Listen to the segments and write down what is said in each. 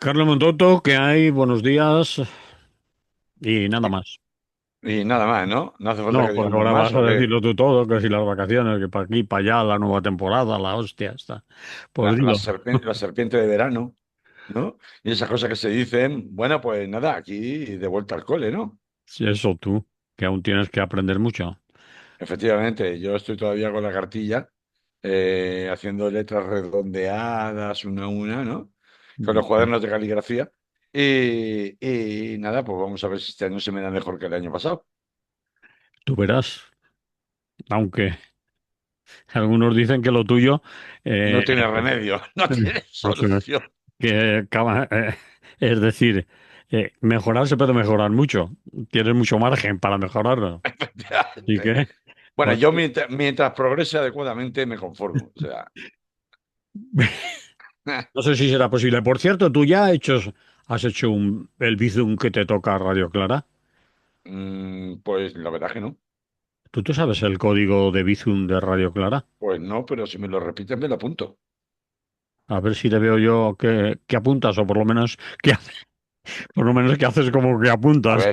Carlos Montoto, ¿qué hay? Buenos días y nada más. Y nada más, ¿no? No hace falta No, que pues digamos ahora más, vas a ¿o qué? decirlo tú todo, que si las vacaciones, que para aquí, para allá, la nueva temporada, la hostia está. La, Pues la dilo, serpiente, la serpiente de verano, ¿no? Y esas cosas que se dicen, bueno, pues nada, aquí de vuelta al cole, ¿no? si eso tú, que aún tienes que aprender mucho. Efectivamente, yo estoy todavía con la cartilla, haciendo letras redondeadas una a una, ¿no? Con los cuadernos de caligrafía. Y nada, pues vamos a ver si este año se me da mejor que el año pasado. Tú verás, aunque algunos dicen que lo tuyo, No eh, tiene remedio, no tiene no sé, solución. que es decir, mejorar se puede mejorar mucho. Tienes mucho margen para mejorarlo. Así Efectivamente. que, Bueno, pues, yo mientras progrese adecuadamente me conformo. O sea, no sé si será posible. Por cierto, tú ya has hecho el Bizum que te toca a Radio Clara. pues la verdad que no. ¿Tú te sabes el código de Bizum de Radio Clara? Pues no, pero si me lo repites me lo apunto. A ver si te veo yo que apuntas, o por lo menos por lo menos que haces como que apuntas.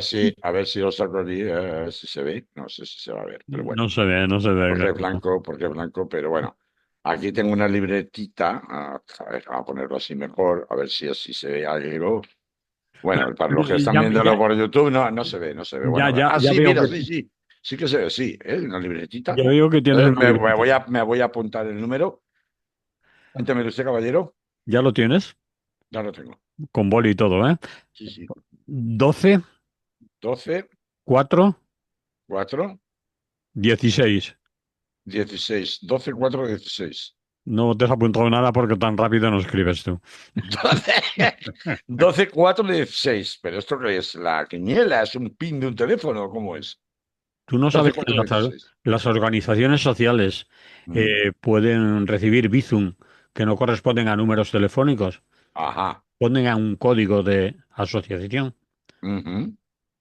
A ver si lo saco allí, a ver si se ve. No sé si se va a ver, pero bueno, No se ve, no se ve, claro. porque es blanco, pero bueno. Aquí tengo una libretita, a ver, vamos a ponerlo así mejor, a ver si así se ve algo. Bueno, para los que están Ya, viéndolo ya, por YouTube, no, no se ve, no se ve. ya, Bueno, ya, ya sí, veo mira, que sí que se ve, sí, una libretita. ya veo que tienes Entonces una libreta. me voy a apuntar el número. Cuénteme usted, caballero. Ya lo tienes, Ya lo tengo. con boli y todo, ¿eh? Sí, sí. 12, 12, 4, 4, 16. 16. 12, 4, 16. No te has apuntado nada porque tan rápido no escribes tú. 12, 12, 4, 16. ¿Pero esto qué es? ¿La quiniela? ¿Es un pin de un teléfono? ¿Cómo es? Tú no 12, sabes que 4, 16. las organizaciones sociales Mm. pueden recibir Bizum que no corresponden a números telefónicos, Ajá. ponen a un código de asociación. Ujú.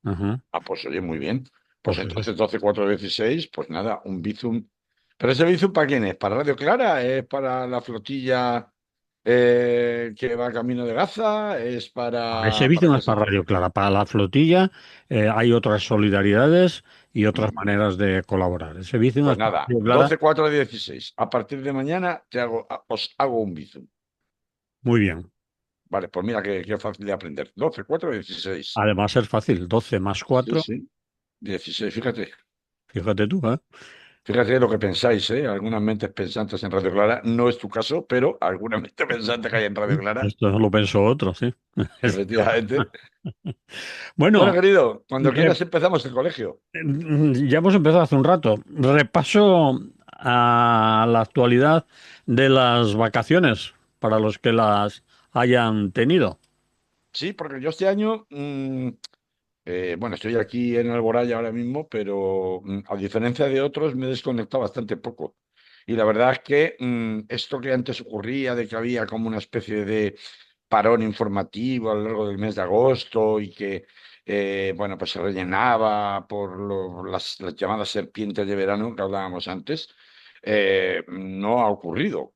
Ajá. Ah, pues oye, muy bien. Pues Pues eso. entonces 12, 4, 16, pues nada, un Bizum. ¿Pero ese Bizum para quién es? ¿Para Radio Clara? ¿Es para la flotilla que va camino de Gaza? ¿Es Ese para Bizum qué es es para eso? Radio Clara. Para la flotilla hay otras solidaridades y otras Mm. maneras de colaborar. Ese Bizum Pues es para nada, Radio Clara. 12, 4, 16. A partir de mañana os hago un Bizum. Muy bien. Vale, pues mira qué fácil de aprender. 12, 4, 16. Además es fácil. 12 más Sí, 4. sí. 16, fíjate. Fíjate tú, ¿eh? Fíjate lo que pensáis, ¿eh? Algunas mentes pensantes en Radio Clara. No es tu caso, pero alguna mente pensante que hay en Radio Clara. Esto lo pensó otro, sí. Efectivamente. Bueno, Bueno, querido, cuando re- quieras empezamos el colegio. ya hemos empezado hace un rato. Repaso a la actualidad de las vacaciones para los que las hayan tenido. Sí, porque yo este año, bueno, estoy aquí en Alboraya ahora mismo, pero a diferencia de otros me he desconectado bastante poco. Y la verdad es que esto que antes ocurría, de que había como una especie de parón informativo a lo largo del mes de agosto y que, bueno, pues se rellenaba por las llamadas serpientes de verano que hablábamos antes, no ha ocurrido.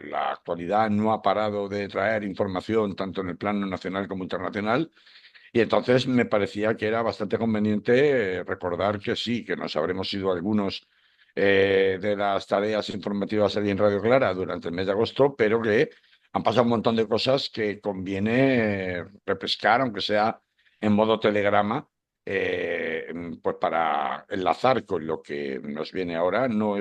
La actualidad no ha parado de traer información tanto en el plano nacional como internacional y entonces me parecía que era bastante conveniente recordar que sí, que nos habremos ido algunos de las tareas informativas allí en Radio Clara durante el mes de agosto, pero que han pasado un montón de cosas que conviene repescar, aunque sea en modo telegrama, pues para enlazar con lo que nos viene ahora. No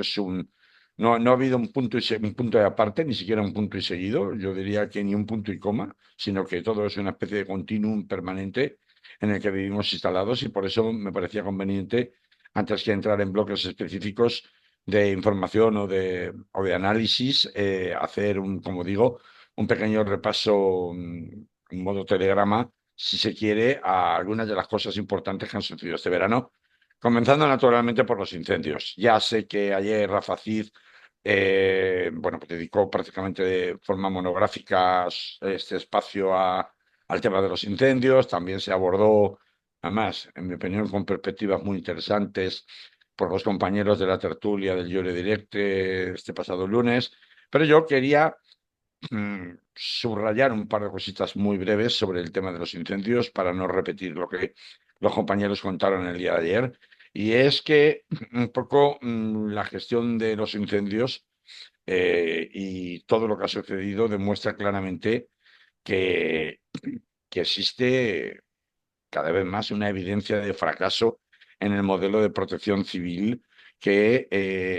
ha habido un punto de aparte, ni siquiera un punto y seguido. Yo diría que ni un punto y coma, sino que todo es una especie de continuum permanente en el que vivimos instalados y por eso me parecía conveniente, antes que entrar en bloques específicos de información o de análisis, hacer como digo, un pequeño repaso en modo telegrama, si se quiere, a algunas de las cosas importantes que han sucedido este verano, comenzando naturalmente por los incendios. Ya sé que ayer Rafa Cid bueno, pues dedicó prácticamente de forma monográfica este espacio al tema de los incendios. También se abordó, además, en mi opinión, con perspectivas muy interesantes por los compañeros de la tertulia del Llore Directe este pasado lunes. Pero yo quería subrayar un par de cositas muy breves sobre el tema de los incendios para no repetir lo que los compañeros contaron el día de ayer. Y es que un poco la gestión de los incendios y todo lo que ha sucedido demuestra claramente que, que existe cada vez más una evidencia de fracaso en el modelo de protección civil que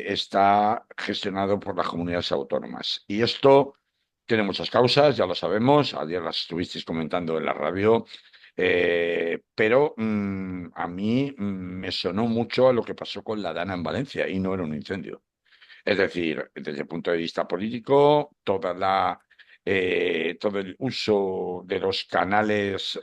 está gestionado por las comunidades autónomas. Y esto tiene muchas causas, ya lo sabemos, ayer las estuvisteis comentando en la radio, pero a mí me sonó mucho a lo que pasó con la Dana en Valencia y no era un incendio. Es decir, desde el punto de vista político, todo el uso de los canales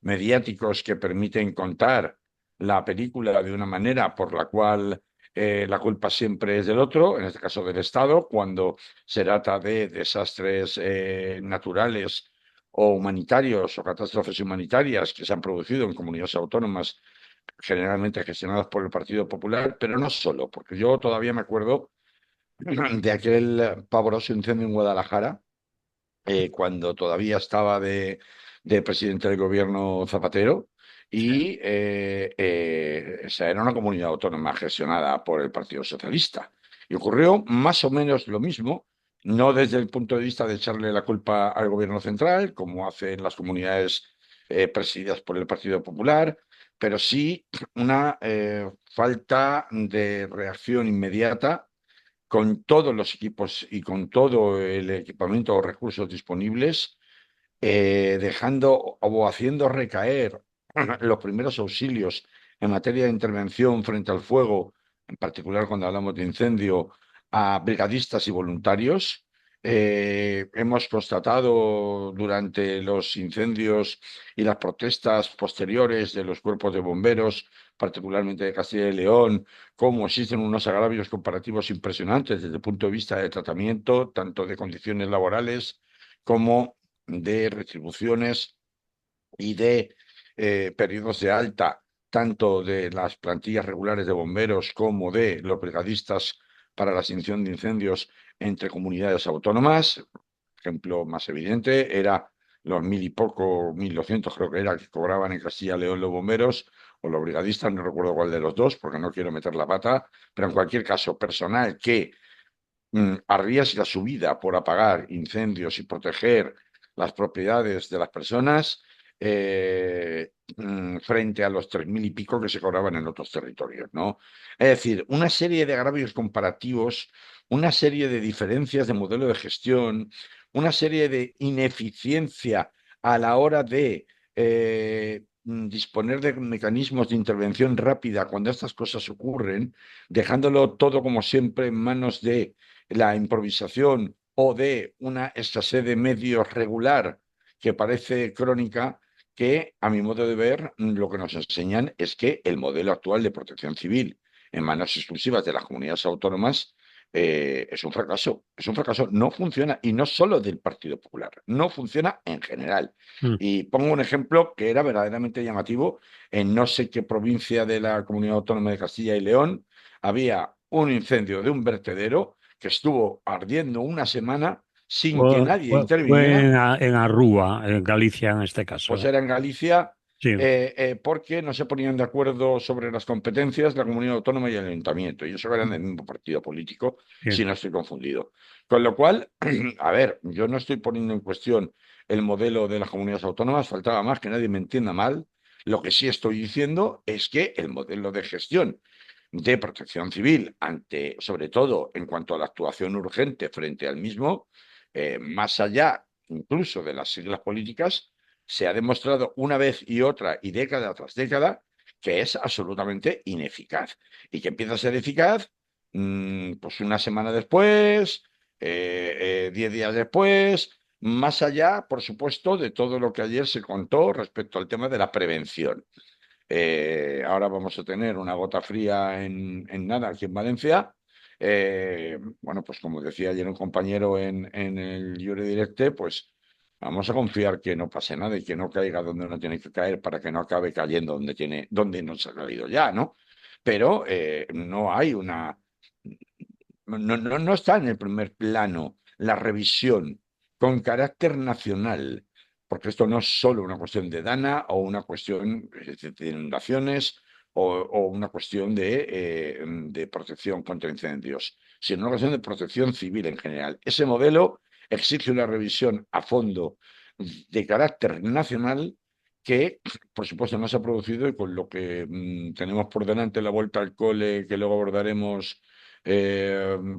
mediáticos que permiten contar la película de una manera por la cual la culpa siempre es del otro, en este caso del Estado, cuando se trata de desastres naturales o humanitarios o catástrofes humanitarias que se han producido en comunidades autónomas generalmente gestionadas por el Partido Popular, pero no solo, porque yo todavía me acuerdo de aquel pavoroso incendio en Guadalajara, cuando todavía estaba de presidente del gobierno Zapatero, Sí. y esa era una comunidad autónoma gestionada por el Partido Socialista. Y ocurrió más o menos lo mismo, no desde el punto de vista de echarle la culpa al gobierno central, como hacen las comunidades presididas por el Partido Popular, pero sí una falta de reacción inmediata con todos los equipos y con todo el equipamiento o recursos disponibles, dejando o haciendo recaer los primeros auxilios en materia de intervención frente al fuego, en particular cuando hablamos de incendio, a brigadistas y voluntarios. Hemos constatado durante los incendios y las protestas posteriores de los cuerpos de bomberos, particularmente de Castilla y León, cómo existen unos agravios comparativos impresionantes desde el punto de vista de tratamiento, tanto de condiciones laborales como de retribuciones y de periodos de alta, tanto de las plantillas regulares de bomberos como de los brigadistas para la extinción de incendios entre comunidades autónomas. Ejemplo más evidente era los 1.000 y poco, 1.200 creo que era, que cobraban en Castilla y León los bomberos o los brigadistas, no recuerdo cuál de los dos, porque no quiero meter la pata, pero en cualquier caso, personal que arriesga su vida por apagar incendios y proteger las propiedades de las personas frente a los 3.000 y pico que se cobraban en otros territorios, ¿no? Es decir, una serie de agravios comparativos, una serie de diferencias de modelo de gestión, una serie de ineficiencia a la hora de disponer de mecanismos de intervención rápida cuando estas cosas ocurren, dejándolo todo como siempre en manos de la improvisación o de una escasez de medios regular que parece crónica, que a mi modo de ver lo que nos enseñan es que el modelo actual de protección civil en manos exclusivas de las comunidades autónomas es un fracaso, no funciona y no solo del Partido Popular, no funciona en general. Mm. Y pongo un ejemplo que era verdaderamente llamativo. En no sé qué provincia de la Comunidad Autónoma de Castilla y León había un incendio de un vertedero que estuvo ardiendo una semana sin que nadie Fue interviniera, en Arrúa, en Galicia en este caso. pues era en Galicia, Sí, porque no se ponían de acuerdo sobre las competencias la comunidad autónoma y el ayuntamiento, y eso que eran del mismo partido político, sí. si no estoy confundido. Con lo cual, a ver, yo no estoy poniendo en cuestión el modelo de las comunidades autónomas, faltaba más que nadie me entienda mal. Lo que sí estoy diciendo es que el modelo de gestión de protección civil, ante, sobre todo en cuanto a la actuación urgente frente al mismo, más allá incluso de las siglas políticas, se ha demostrado una vez y otra y década tras década que es absolutamente ineficaz y que empieza a ser eficaz pues una semana después, 10 días después, más allá, por supuesto, de todo lo que ayer se contó respecto al tema de la prevención. Ahora vamos a tener una gota fría en nada aquí en Valencia. Bueno, pues como decía ayer un compañero en el Lliure Directe, pues vamos a confiar que no pase nada y que no caiga donde no tiene que caer para que no acabe cayendo donde no se ha caído ya, ¿no? Pero no hay no está en el primer plano la revisión con carácter nacional, porque esto no es solo una cuestión de Dana o una cuestión de inundaciones o una cuestión de protección contra incendios, sino una cuestión de protección civil en general. Ese modelo exige una revisión a fondo de carácter nacional que, por supuesto, no se ha producido y con lo que tenemos por delante la vuelta al cole que luego abordaremos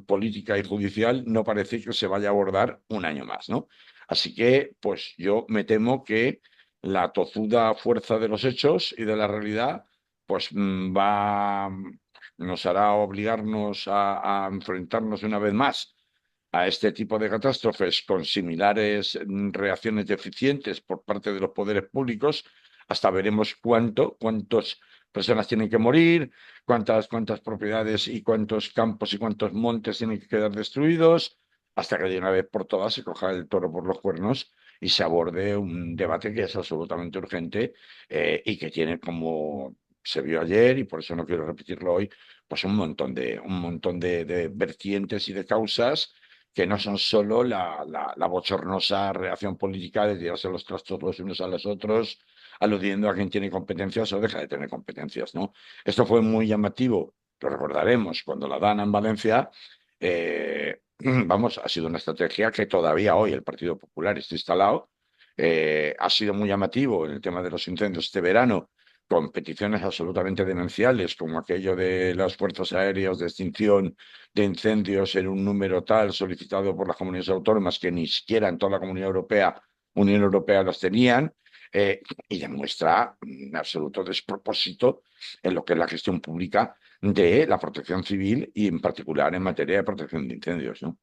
política y judicial, no parece que se vaya a abordar un año más, ¿no? Así que, pues yo me temo que la tozuda fuerza de los hechos y de la realidad, pues nos hará obligarnos a enfrentarnos una vez más a este tipo de catástrofes con similares reacciones deficientes por parte de los poderes públicos, hasta veremos cuántas personas tienen que morir, cuántas propiedades y cuántos campos y cuántos montes tienen que quedar destruidos, hasta que de una vez por todas se coja el toro por los cuernos y se aborde un debate que es absolutamente urgente y que tiene como se vio ayer, y por eso no quiero repetirlo hoy, pues un montón de vertientes y de causas que no son solo la bochornosa reacción política de tirarse los trastos los unos a los otros, aludiendo a quien tiene competencias o deja de tener competencias, ¿no? Esto fue muy llamativo, lo recordaremos, cuando la dan en Valencia, vamos, ha sido una estrategia que todavía hoy el Partido Popular está instalado, ha sido muy llamativo en el tema de los incendios este verano, con peticiones absolutamente demenciales, como aquello de las fuerzas aéreas de extinción de incendios en un número tal solicitado por las comunidades autónomas que ni siquiera en toda la Unión Europea los tenían, y demuestra un absoluto despropósito en lo que es la gestión pública de la protección civil y en particular en materia de protección de incendios, ¿no?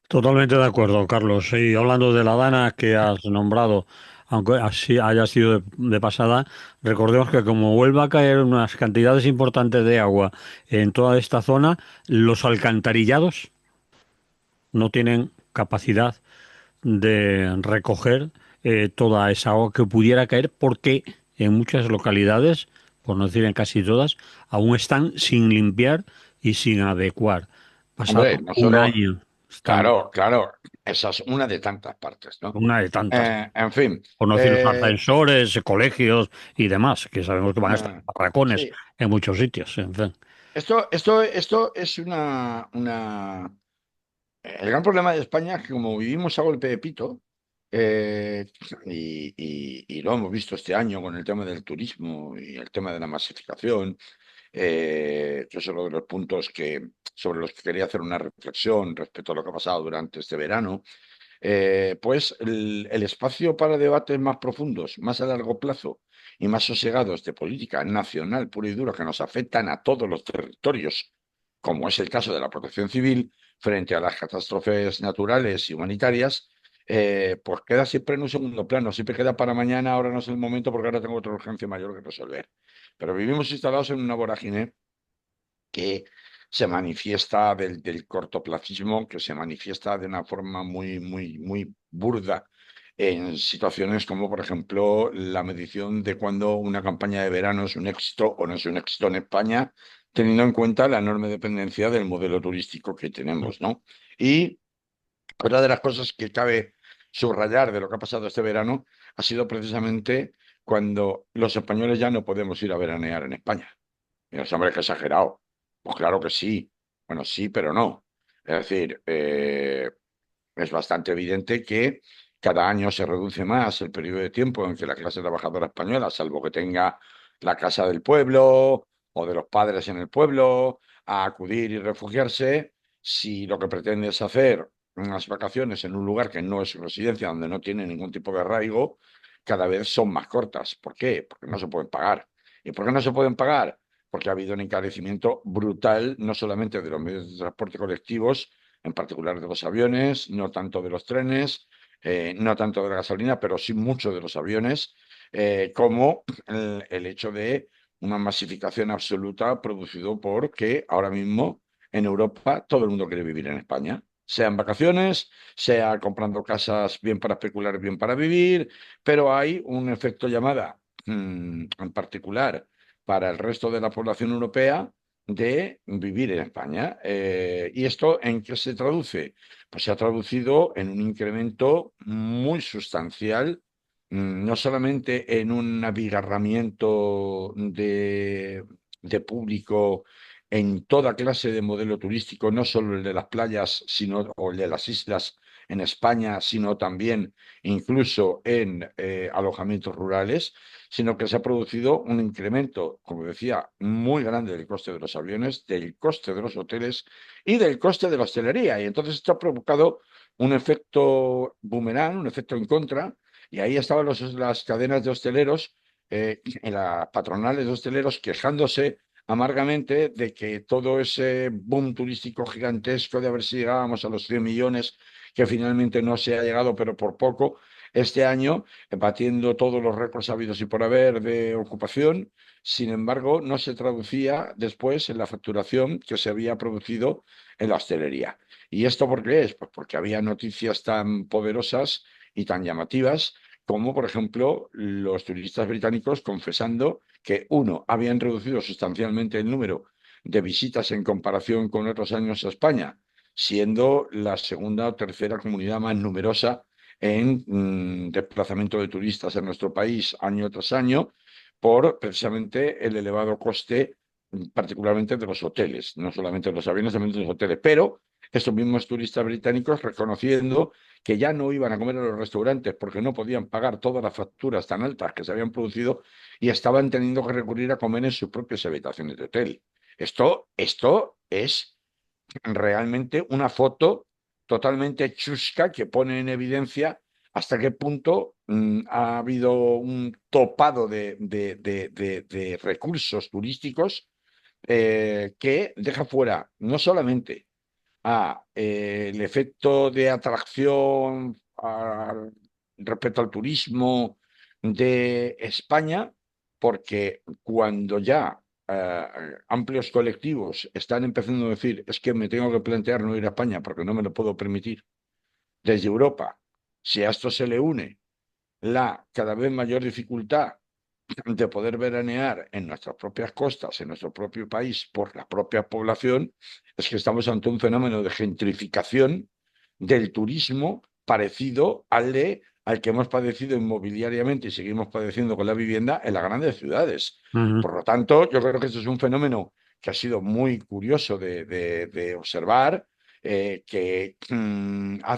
Totalmente de acuerdo, Carlos. Y hablando de la Dana que has nombrado, aunque así haya sido de pasada, recordemos que como vuelva a caer unas cantidades importantes de agua en toda esta zona, los alcantarillados no tienen capacidad de recoger toda esa agua que pudiera caer porque en muchas localidades, por no decir en casi todas, aún están sin limpiar y sin adecuar. Hombre, Pasado no un solo, año están claro, claro, esa es una de tantas partes, ¿no? una de tantas. En fin, Por no decir los ascensores, colegios y demás, que sabemos que van a estar eh, barracones sí, en muchos sitios. En fin. esto es una. El gran problema de España es que como vivimos a golpe de pito, eh, y lo hemos visto este año con el tema del turismo y el tema de la masificación, que es uno de los puntos sobre los que quería hacer una reflexión respecto a lo que ha pasado durante este verano, pues el espacio para debates más profundos, más a largo plazo y más sosegados de política nacional pura y dura que nos afectan a todos los territorios, como es el caso de la protección civil frente a las catástrofes naturales y humanitarias, pues queda siempre en un segundo plano, siempre queda para mañana, ahora no es el momento porque ahora tengo otra urgencia mayor que resolver. Pero vivimos instalados en una vorágine que se manifiesta del cortoplacismo, que se manifiesta de una forma muy, muy, muy burda en situaciones como, por ejemplo, la medición de cuando una campaña de verano es un éxito o no es un éxito en España, teniendo en cuenta la enorme dependencia del modelo turístico que tenemos, ¿no? Y otra de las cosas que cabe subrayar de lo que ha pasado este verano ha sido precisamente cuando los españoles ya no podemos ir a veranear en España. Mira, hombre, que exagerado. Pues claro que sí. Bueno, sí, pero no. Es decir, es bastante evidente que cada año se reduce más el periodo de tiempo en que la clase trabajadora española, salvo que tenga la casa del pueblo o de los padres en el pueblo, a acudir y refugiarse, si lo que pretende es hacer unas vacaciones en un lugar que no es su residencia, donde no tiene ningún tipo de arraigo, cada vez son más cortas. ¿Por qué? Porque no se pueden pagar. ¿Y por qué no se pueden pagar? Porque ha habido un encarecimiento brutal, no solamente de los medios de transporte colectivos, en particular de los aviones, no tanto de los trenes, no tanto de la gasolina, pero sí mucho de los aviones, como el hecho de una masificación absoluta producido por que ahora mismo en Europa todo el mundo quiere vivir en España. Sea en vacaciones, sea comprando casas bien para especular, bien para vivir, pero hay un efecto llamada en particular para el resto de la población europea de vivir en España. ¿Y esto en qué se traduce? Pues se ha traducido en un incremento muy sustancial, no solamente en un abigarramiento de público en toda clase de modelo turístico, no solo el de las playas, sino, o el de las islas en España, sino también incluso en alojamientos rurales, sino que se ha producido un incremento, como decía, muy grande del coste de los aviones, del coste de los hoteles y del coste de la hostelería. Y entonces esto ha provocado un efecto boomerang, un efecto en contra, y ahí estaban las cadenas de hosteleros y las patronales de hosteleros quejándose amargamente de que todo ese boom turístico gigantesco de a ver si llegábamos a los 100 millones, que finalmente no se ha llegado, pero por poco, este año, batiendo todos los récords habidos y por haber de ocupación. Sin embargo, no se traducía después en la facturación que se había producido en la hostelería. ¿Y esto por qué es? Pues porque había noticias tan poderosas y tan llamativas como, por ejemplo, los turistas británicos confesando que, uno, habían reducido sustancialmente el número de visitas en comparación con otros años a España, siendo la segunda o tercera comunidad más numerosa en desplazamiento de turistas en nuestro país año tras año por precisamente el elevado coste, particularmente de los hoteles, no solamente de los aviones, también de los hoteles. Pero estos mismos turistas británicos reconociendo que ya no iban a comer a los restaurantes porque no podían pagar todas las facturas tan altas que se habían producido y estaban teniendo que recurrir a comer en sus propias habitaciones de hotel. Esto es realmente una foto totalmente chusca que pone en evidencia hasta qué punto ha habido un topado de recursos turísticos que deja fuera no solamente el efecto de atracción respecto al turismo de España, porque cuando ya amplios colectivos están empezando a decir es que me tengo que plantear no ir a España porque no me lo puedo permitir desde Europa, si a esto se le une la cada vez mayor dificultad de poder veranear en nuestras propias costas, en nuestro propio país, por la propia población, es que estamos ante un fenómeno de gentrificación del turismo parecido al que hemos padecido inmobiliariamente y seguimos padeciendo con la vivienda en las grandes ciudades. Ujú. Por lo tanto, yo creo que esto es un fenómeno que ha sido muy curioso de observar, que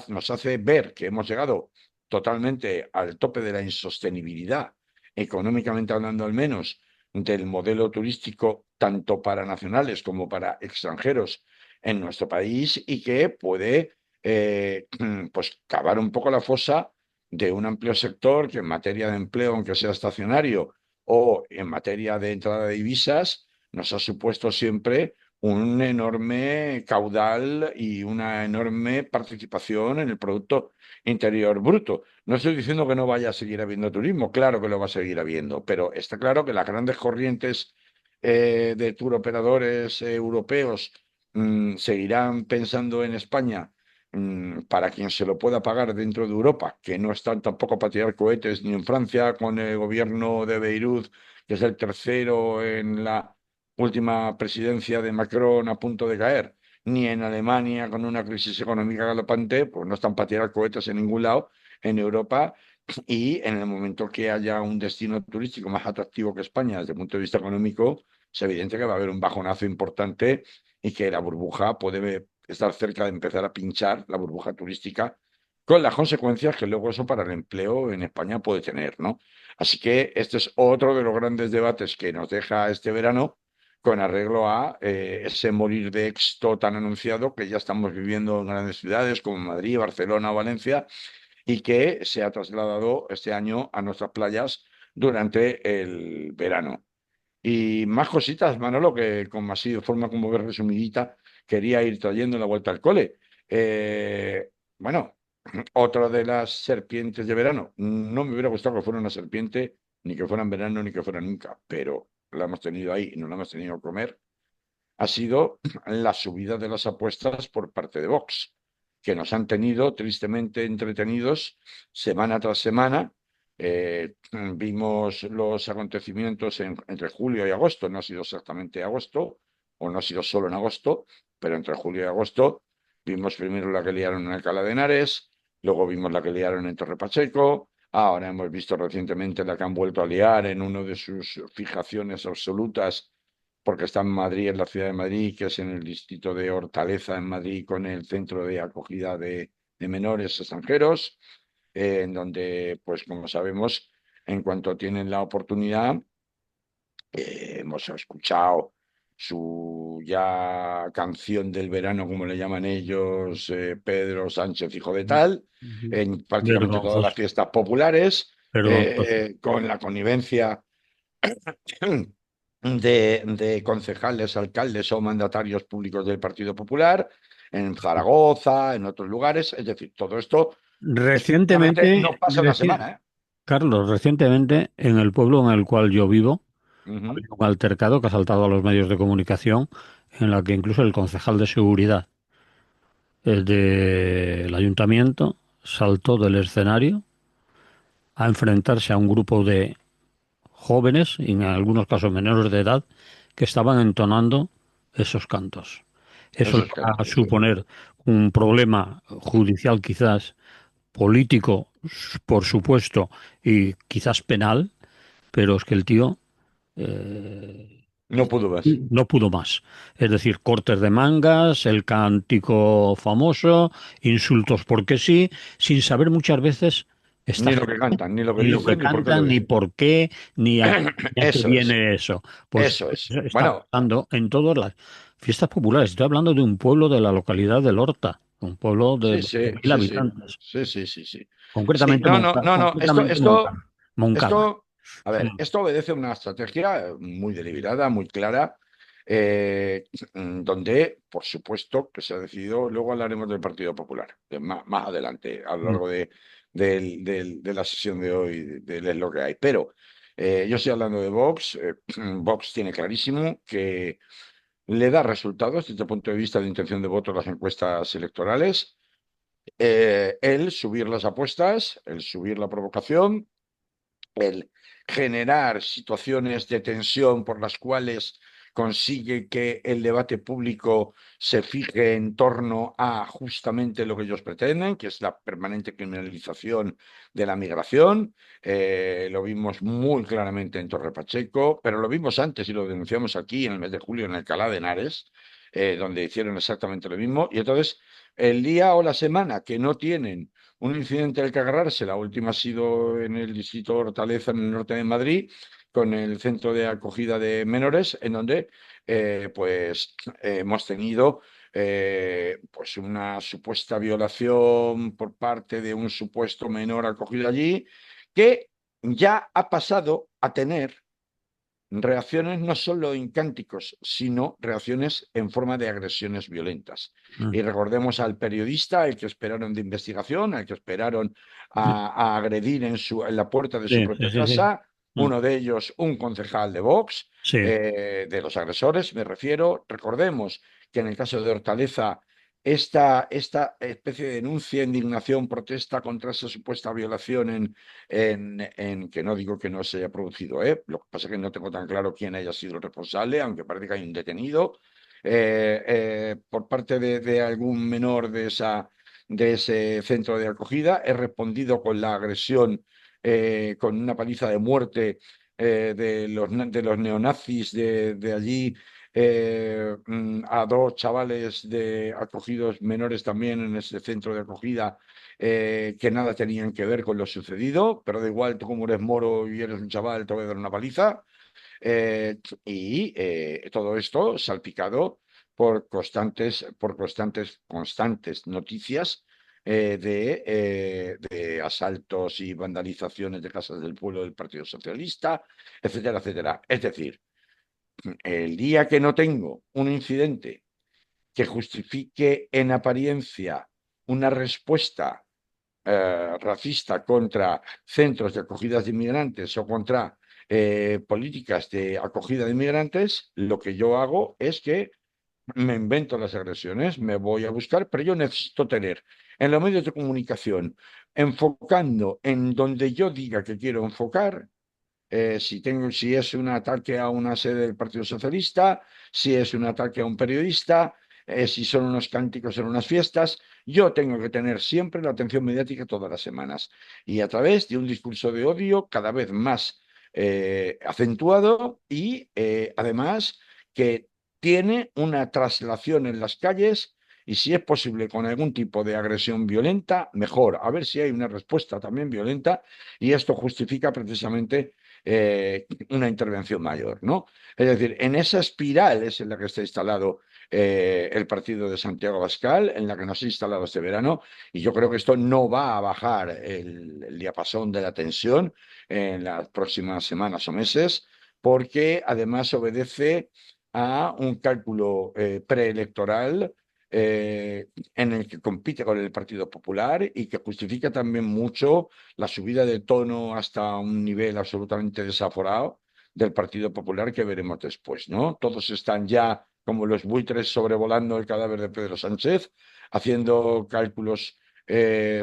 nos hace ver que hemos llegado totalmente al tope de la insostenibilidad económicamente hablando al menos, del modelo turístico tanto para nacionales como para extranjeros en nuestro país y que puede pues cavar un poco la fosa de un amplio sector que en materia de empleo, aunque sea estacionario, o en materia de entrada de divisas, nos ha supuesto siempre un enorme caudal y una enorme participación en el Producto Interior Bruto. No estoy diciendo que no vaya a seguir habiendo turismo, claro que lo va a seguir habiendo, pero está claro que las grandes corrientes de tour operadores europeos seguirán pensando en España para quien se lo pueda pagar dentro de Europa, que no están tampoco para tirar cohetes ni en Francia con el gobierno de Beirut, que es el tercero en la última presidencia de Macron a punto de caer, ni en Alemania con una crisis económica galopante, pues no están para tirar cohetes en ningún lado en Europa y en el momento que haya un destino turístico más atractivo que España desde el punto de vista económico, es evidente que va a haber un bajonazo importante y que la burbuja puede estar cerca de empezar a pinchar, la burbuja turística, con las consecuencias que luego eso para el empleo en España puede tener, ¿no? Así que este es otro de los grandes debates que nos deja este verano con arreglo a ese morir de éxito tan anunciado que ya estamos viviendo en grandes ciudades como Madrid, Barcelona o Valencia y que se ha trasladado este año a nuestras playas durante el verano. Y más cositas, Manolo, que con así de forma como ver resumidita, quería ir trayendo en la vuelta al cole. Bueno, otra de las serpientes de verano. No me hubiera gustado que fuera una serpiente, ni que fuera en verano, ni que fuera nunca, pero la hemos tenido ahí y no la hemos tenido que comer, ha sido la subida de las apuestas por parte de Vox, que nos han tenido tristemente entretenidos semana tras semana. Vimos los acontecimientos entre julio y agosto, no ha sido exactamente agosto, o no ha sido solo en agosto, pero entre julio y agosto vimos primero la que liaron en Alcalá de Henares, luego vimos la que liaron en Torre Pacheco, ahora hemos visto recientemente la que han vuelto a liar en una de sus fijaciones absolutas, porque está en Madrid, en la ciudad de Madrid, que es en el distrito de Hortaleza, en Madrid, con el centro de acogida de menores extranjeros, en donde, pues como sabemos, en cuanto tienen la oportunidad, hemos escuchado su ya canción del verano, como le llaman ellos, Pedro Sánchez, hijo de tal, en prácticamente todas las Vergonzoso, fiestas populares, vergonzoso. con la connivencia de concejales, alcaldes o mandatarios públicos del Partido Popular, en Zaragoza, en otros lugares. Es decir, todo esto, efectivamente, no Recientemente, pasa una semana, ¿eh? Carlos, recientemente en el pueblo en el cual yo vivo, ha Ujú. habido un altercado que ha saltado a los medios de comunicación, en la que incluso el concejal de seguridad del ayuntamiento saltó del escenario a enfrentarse a un grupo de jóvenes, y en algunos casos menores de edad, que estaban entonando esos cantos. Eso Eso le es que, va a sí. suponer un problema judicial quizás, político, por supuesto, y quizás penal, pero es que el tío eh, No pudo más. no pudo más. Es decir, cortes de mangas, el cántico famoso, insultos porque sí, sin saber muchas veces esta Ni lo que gente cantan, ni lo que ni lo que dicen, ni por qué lo cantan, ni dicen. por qué, ni a qué Eso es, viene eso. Pues eso es. eso está Bueno, pasando en todas las fiestas populares. Estoy hablando de un pueblo de la localidad de Lorta, un pueblo de sí, 20.000 sí, sí, sí, habitantes, sí, sí, sí, sí. Sí, concretamente no, no, Moncada. no, no. Concretamente Moncada. Moncada. A ver, esto obedece a una estrategia muy deliberada, muy clara, donde, por supuesto, que se ha decidido, luego hablaremos del Partido Popular, más adelante, a lo Mm. largo de la sesión de hoy, de lo que hay. Pero yo estoy hablando de Vox. Vox tiene clarísimo que le da resultados desde el punto de vista de intención de voto en las encuestas electorales. El subir las apuestas, el subir la provocación, el generar situaciones de tensión por las cuales consigue que el debate público se fije en torno a justamente lo que ellos pretenden, que es la permanente criminalización de la migración. Lo vimos muy claramente en Torre Pacheco, pero lo vimos antes y lo denunciamos aquí en el mes de julio en Alcalá de Henares, donde hicieron exactamente lo mismo. Y entonces, el día o la semana que no tienen un incidente al que agarrarse, la última ha sido en el distrito de Hortaleza, en el norte de Madrid, con el centro de acogida de menores, en donde pues hemos tenido pues una supuesta violación por parte de un supuesto menor acogido allí, que ya ha pasado a tener reacciones no solo en cánticos, sino reacciones en forma de agresiones violentas. Mm. Y recordemos al periodista, al que esperaron de investigación, al que esperaron a agredir en la puerta de su Sí, sí, propia sí, sí. casa, Mm. uno de ellos un concejal de Vox, Sí. de los agresores, me refiero. Recordemos que en el caso de Hortaleza, esta especie de denuncia, indignación, protesta contra esa supuesta violación que no digo que no se haya producido, ¿eh? Lo que pasa es que no tengo tan claro quién haya sido el responsable, aunque parece que hay un detenido, por parte de algún menor de ese centro de acogida. He respondido con la agresión, con una paliza de muerte de los neonazis de allí, a dos chavales acogidos menores también en ese centro de acogida, que nada tenían que ver con lo sucedido, pero da igual, tú como eres moro y eres un chaval, te voy a dar una paliza. Todo esto salpicado constantes noticias de asaltos y vandalizaciones de casas del pueblo del Partido Socialista, etcétera, etcétera. Es decir, el día que no tengo un incidente que justifique en apariencia una respuesta racista contra centros de acogidas de inmigrantes o contra políticas de acogida de inmigrantes, lo que yo hago es que me invento las agresiones, me voy a buscar, pero yo necesito tener en los medios de comunicación, enfocando en donde yo diga que quiero enfocar, si es un ataque a una sede del Partido Socialista, si es un ataque a un periodista, si son unos cánticos en unas fiestas. Yo tengo que tener siempre la atención mediática todas las semanas y a través de un discurso de odio cada vez más acentuado y además que tiene una traslación en las calles y si es posible con algún tipo de agresión violenta, mejor. A ver si hay una respuesta también violenta y esto justifica precisamente una intervención mayor, ¿no? Es decir, en esa espiral es en la que está instalado el partido de Santiago Abascal, en la que nos ha instalado este verano, y yo creo que esto no va a bajar el diapasón de la tensión en las próximas semanas o meses, porque además obedece a un cálculo preelectoral en el que compite con el Partido Popular y que justifica también mucho la subida de tono hasta un nivel absolutamente desaforado del Partido Popular que veremos después, ¿no? Todos están ya como los buitres sobrevolando el cadáver de Pedro Sánchez, haciendo cálculos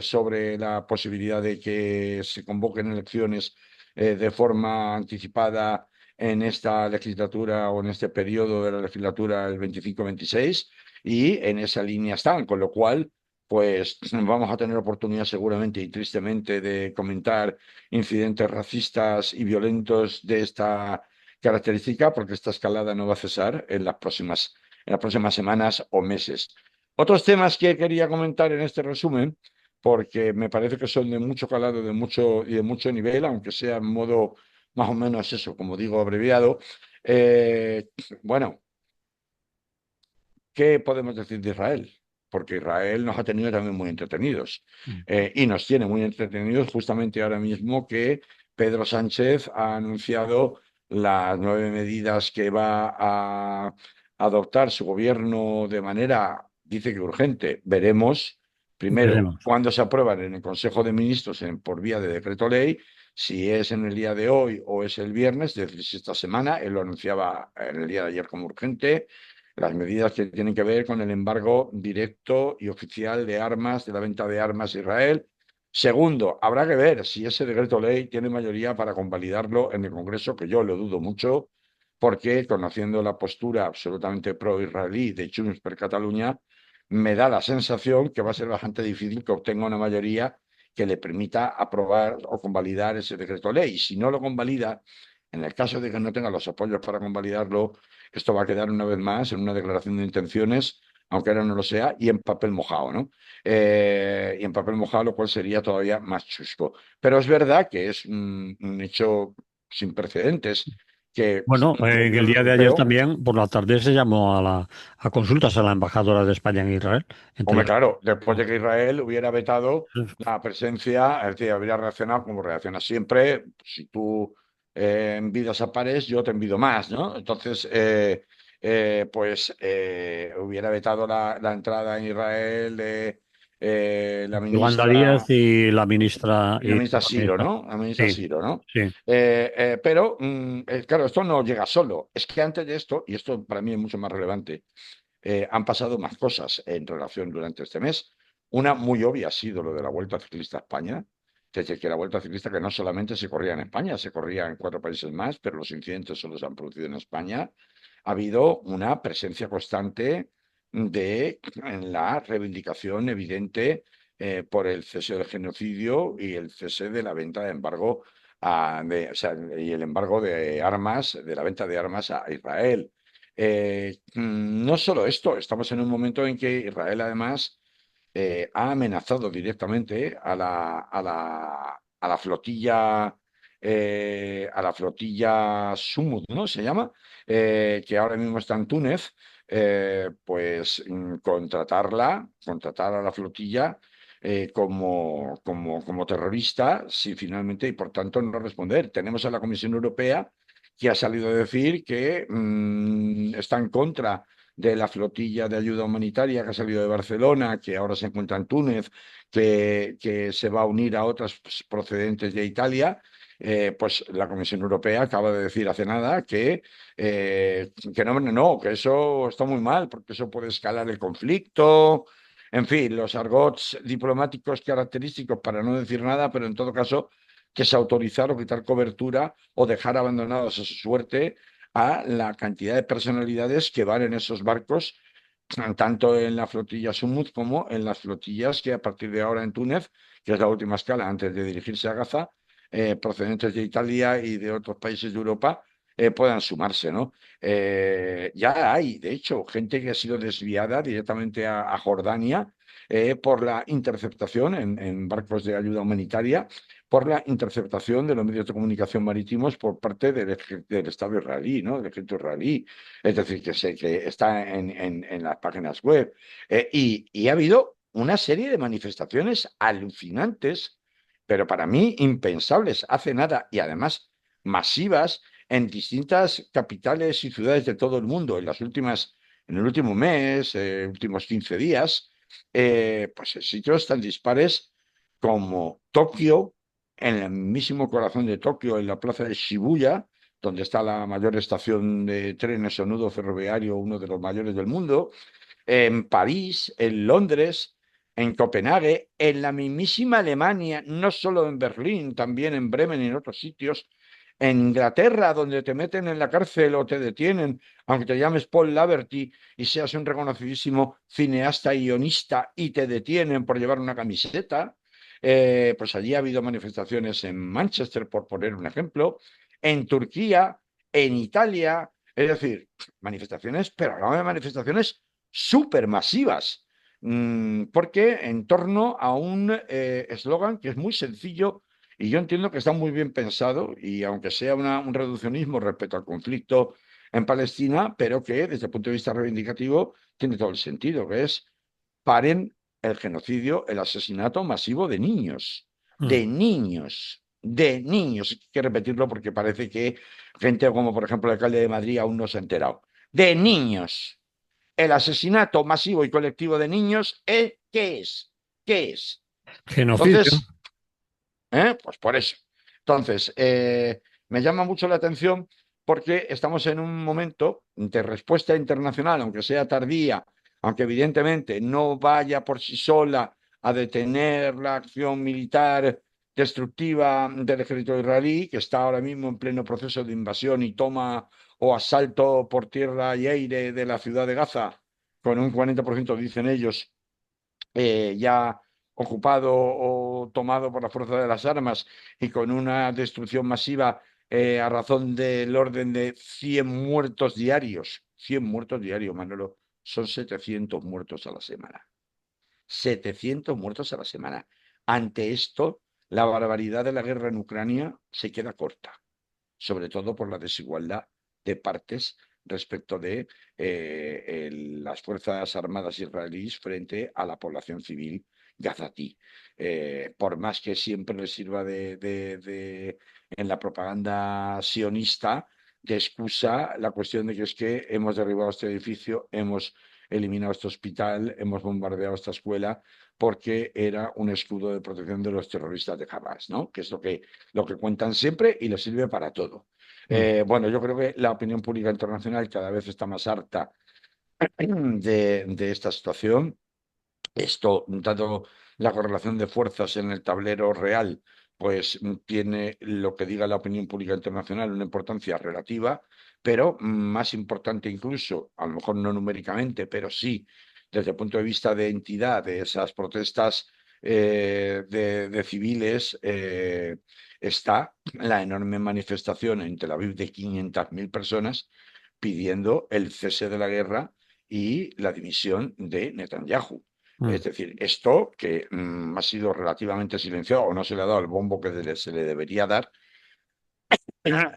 sobre la posibilidad de que se convoquen elecciones de forma anticipada en esta legislatura o en este periodo de la legislatura el 25-26 y en esa línea están, con lo cual pues vamos a tener oportunidad seguramente y tristemente de comentar incidentes racistas y violentos de esta característica, porque esta escalada no va a cesar en las próximas semanas o meses. Otros temas que quería comentar en este resumen, porque me parece que son de mucho calado y de mucho nivel, aunque sea en modo más o menos eso, como digo, abreviado. Eh, bueno, ¿qué podemos decir de Israel? Porque Israel nos ha tenido también muy entretenidos y nos tiene muy entretenidos justamente ahora mismo que Pedro Sánchez ha anunciado las 9 medidas que va a adoptar su gobierno de manera, dice que urgente. Veremos primero Veremos. cuándo se aprueban en el Consejo de Ministros por vía de decreto ley, si es en el día de hoy o es el viernes, es decir, si esta semana, él lo anunciaba en el día de ayer como urgente las medidas que tienen que ver con el embargo directo y oficial de armas, de la venta de armas a Israel. Segundo, habrá que ver si ese decreto ley tiene mayoría para convalidarlo en el Congreso, que yo lo dudo mucho, porque conociendo la postura absolutamente pro-israelí de Junts per Catalunya, me da la sensación que va a ser bastante difícil que obtenga una mayoría que le permita aprobar o convalidar ese decreto ley. Y si no lo convalida, en el caso de que no tenga los apoyos para convalidarlo, esto va a quedar una vez más en una declaración de intenciones, aunque ahora no lo sea, y en papel mojado, ¿no? Y en papel mojado, lo cual sería todavía más chusco. Pero es verdad que es un hecho sin precedentes que Bueno, un en el gobierno día de ayer europeo. también, por la tarde, se llamó a consultas a la embajadora de España en Israel, entre Hombre, las... claro, después de que Israel hubiera vetado la presencia, es decir, habría reaccionado como reacciona siempre. Si tú envidias a pares, yo te envidio más, ¿no? Entonces, hubiera vetado la entrada en Israel de la Yolanda Díaz ministra y y la ministra la Siro, ministra. ¿no? La ministra Sí, Siro, ¿no? sí. Pero, claro, esto no llega solo. Es que antes de esto, y esto para mí es mucho más relevante, han pasado más cosas en relación durante este mes. Una muy obvia ha sido lo de la Vuelta Ciclista a España, desde que la Vuelta Ciclista que no solamente se corría en España, se corría en 4 países más, pero los incidentes solo se han producido en España. Ha habido una presencia constante en la reivindicación evidente por el cese del genocidio y el cese de la venta de embargo o sea, y el embargo de armas, de la venta de armas a Israel. No solo esto, estamos en un momento en que Israel además ha amenazado directamente a la flotilla Sumud, ¿no? Se llama, que ahora mismo está en Túnez, contratar a la flotilla como terrorista, si finalmente, y por tanto no responder. Tenemos a la Comisión Europea que ha salido a decir que está en contra de la flotilla de ayuda humanitaria que ha salido de Barcelona, que ahora se encuentra en Túnez, que se va a unir a otras procedentes de Italia. Pues la Comisión Europea acaba de decir hace nada que no, no, que eso está muy mal, porque eso puede escalar el conflicto. En fin, los argots diplomáticos característicos para no decir nada, pero en todo caso que es autorizar o quitar cobertura o dejar abandonados a su suerte a la cantidad de personalidades que van en esos barcos, tanto en la flotilla Sumud como en las flotillas que a partir de ahora en Túnez, que es la última escala antes de dirigirse a Gaza, procedentes de Italia y de otros países de Europa, puedan sumarse, ¿no? Ya hay, de hecho, gente que ha sido desviada directamente a Jordania por la interceptación en barcos de ayuda humanitaria, por la interceptación de los medios de comunicación marítimos por parte del Estado israelí, ¿no? Del ejército israelí. Es decir, que está en las páginas web. Y ha habido una serie de manifestaciones alucinantes, pero para mí impensables hace nada, y además masivas en distintas capitales y ciudades de todo el mundo en el último mes, últimos 15 días, pues en sitios tan dispares como Tokio, en el mismísimo corazón de Tokio, en la plaza de Shibuya, donde está la mayor estación de trenes o nudo ferroviario, uno de los mayores del mundo, en París, en Londres, en Copenhague, en la mismísima Alemania, no solo en Berlín, también en Bremen y en otros sitios, en Inglaterra, donde te meten en la cárcel o te detienen, aunque te llames Paul Laverty y seas un reconocidísimo cineasta y guionista y te detienen por llevar una camiseta. Pues allí ha habido manifestaciones en Manchester, por poner un ejemplo, en Turquía, en Italia, es decir, manifestaciones, pero hablamos de manifestaciones supermasivas, porque en torno a un eslogan que es muy sencillo y yo entiendo que está muy bien pensado y aunque sea un reduccionismo respecto al conflicto en Palestina, pero que desde el punto de vista reivindicativo tiene todo el sentido, que es paren el genocidio, el asesinato masivo de niños, Mm. de niños, de niños. Hay que repetirlo porque parece que gente como por ejemplo el alcalde de Madrid aún no se ha enterado. De niños. El asesinato masivo y colectivo de niños, ¿qué es? ¿Qué es? Genocidio. Entonces, pues por eso. Entonces, me llama mucho la atención porque estamos en un momento de respuesta internacional, aunque sea tardía, aunque evidentemente no vaya por sí sola a detener la acción militar destructiva del ejército israelí, que está ahora mismo en pleno proceso de invasión y toma o asalto por tierra y aire de la ciudad de Gaza, con un 40%, dicen ellos, ya ocupado o tomado por la fuerza de las armas y con una destrucción masiva a razón del orden de 100 muertos diarios. 100 muertos diarios, Manolo. Son 700 muertos a la semana. 700 muertos a la semana. Ante esto, la barbaridad de la guerra en Ucrania se queda corta, sobre todo por la desigualdad de partes respecto de las Fuerzas Armadas israelíes frente a la población civil gazatí. Por más que siempre les sirva en la propaganda sionista de excusa la cuestión de que es que hemos derribado este edificio, hemos eliminado este hospital, hemos bombardeado esta escuela, porque era un escudo de protección de los terroristas de Hamas, ¿no? Que es lo que cuentan siempre y les sirve para todo. Mm. Bueno, yo creo que la opinión pública internacional cada vez está más harta de esta situación. Esto, dado la correlación de fuerzas en el tablero real, pues tiene lo que diga la opinión pública internacional una importancia relativa, pero más importante incluso, a lo mejor no numéricamente, pero sí desde el punto de vista de entidad de esas protestas de civiles, está la enorme manifestación en Tel Aviv de 500.000 personas pidiendo el cese de la guerra y la dimisión de Netanyahu. Mm. Es decir, esto que ha sido relativamente silenciado o no se le ha dado el bombo que se le debería dar,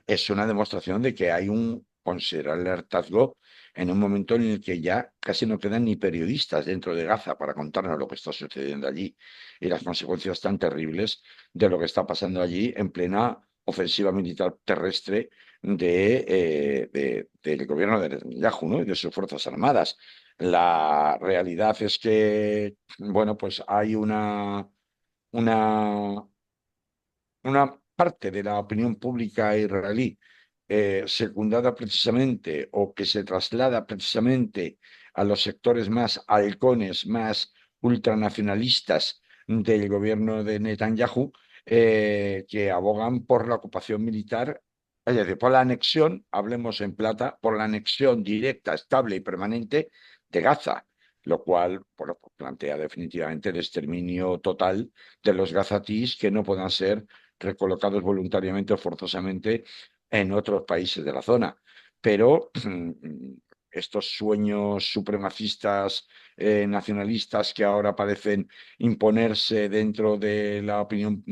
es una demostración de que hay un considerable hartazgo en un momento en el que ya casi no quedan ni periodistas dentro de Gaza para contarnos lo que está sucediendo allí y las consecuencias tan terribles de lo que está pasando allí en plena ofensiva militar terrestre del gobierno de Netanyahu, ¿no? Y de sus fuerzas armadas. La realidad es que, bueno, pues hay una, una parte de la opinión pública israelí secundada precisamente o que se traslada precisamente a los sectores más halcones, más ultranacionalistas del gobierno de Netanyahu, que abogan por la ocupación militar, es decir, por la anexión, hablemos en plata, por la anexión directa, estable y permanente de Gaza, lo cual, bueno, pues plantea definitivamente el exterminio total de los gazatís que no puedan ser recolocados voluntariamente o forzosamente en otros países de la zona. Pero estos sueños supremacistas, nacionalistas que ahora parecen imponerse dentro de la opinión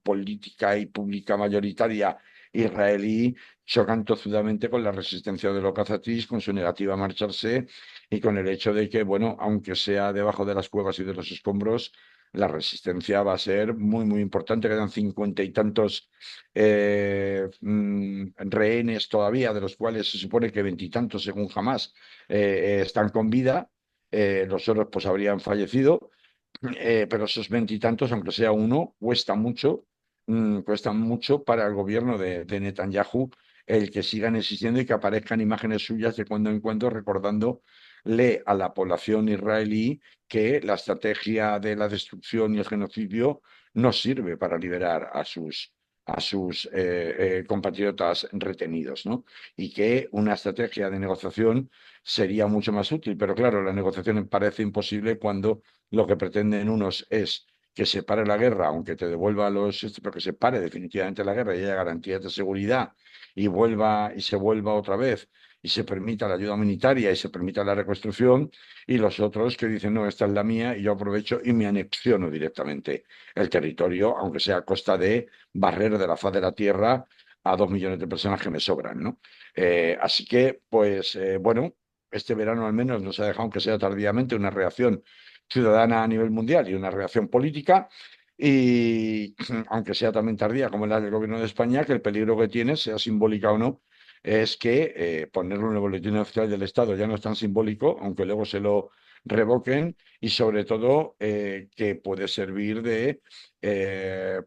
política y pública mayoritaria israelí, chocan tozudamente con la resistencia de los gazatíes, con su negativa a marcharse y con el hecho de que, bueno, aunque sea debajo de las cuevas y de los escombros, la resistencia va a ser muy, muy importante. Quedan 50 y tantos rehenes todavía, de los cuales se supone que veintitantos, según Hamas, están con vida. Los otros pues habrían fallecido, pero esos veintitantos, aunque sea uno, cuesta mucho para el gobierno de Netanyahu el que sigan existiendo y que aparezcan imágenes suyas de cuando en cuando recordándole a la población israelí que la estrategia de la destrucción y el genocidio no sirve para liberar a sus compatriotas retenidos, ¿no? Y que una estrategia de negociación sería mucho más útil. Pero claro, la negociación parece imposible cuando lo que pretenden unos es que se pare la guerra, aunque te devuelva pero que se pare definitivamente la guerra y haya garantías de seguridad y se vuelva otra vez y se permita la ayuda humanitaria y se permita la reconstrucción, y los otros que dicen, no, esta es la mía y yo aprovecho y me anexiono directamente el territorio, aunque sea a costa de barrer de la faz de la tierra a 2 millones de personas que me sobran, ¿no? Así que, pues, bueno, este verano al menos nos ha dejado, aunque sea tardíamente, una reacción ciudadana a nivel mundial y una reacción política, y aunque sea también tardía como la del gobierno de España, que el peligro que tiene, sea simbólica o no, es que ponerlo en el boletín oficial del Estado ya no es tan simbólico, aunque luego se lo revoquen, y sobre todo que puede servir de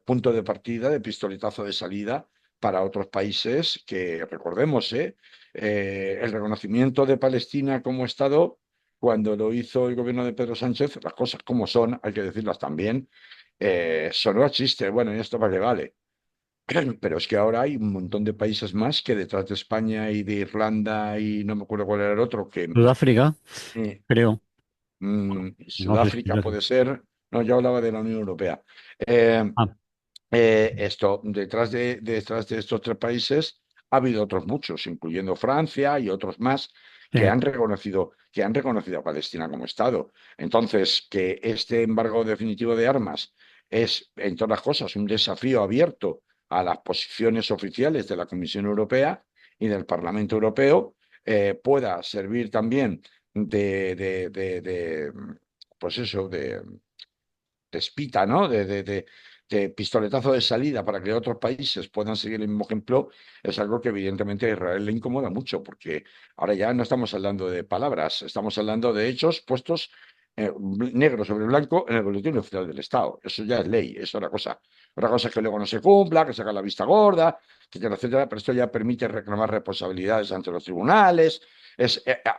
punto de partida, de pistoletazo de salida para otros países que, recordemos, el reconocimiento de Palestina como Estado, cuando lo hizo el gobierno de Pedro Sánchez, las cosas como son, hay que decirlas también, sonó a chiste, bueno, ¿y esto para qué vale? Pero es que ahora hay un montón de países más que detrás de España y de Irlanda y no me acuerdo cuál era el otro, que Sudáfrica, eh, creo. No sé si es Sudáfrica eso. puede ser, no, yo hablaba de la Unión Europea. Eh, Ah, detrás de estos tres países ha habido otros muchos, incluyendo Francia y otros más, sí. que han reconocido a Palestina como Estado. Entonces, que este embargo definitivo de armas es, en todas las cosas, un desafío abierto a las posiciones oficiales de la Comisión Europea y del Parlamento Europeo, pueda servir también de pues eso, de espita, ¿no? De pistoletazo de salida para que otros países puedan seguir el mismo ejemplo, es algo que evidentemente a Israel le incomoda mucho, porque ahora ya no estamos hablando de palabras, estamos hablando de hechos puestos negro sobre blanco en el boletín oficial del Estado. Eso ya es ley, es otra cosa. Otra cosa es que luego no se cumpla, que se haga la vista gorda, etcétera, etcétera, pero esto ya permite reclamar responsabilidades ante los tribunales,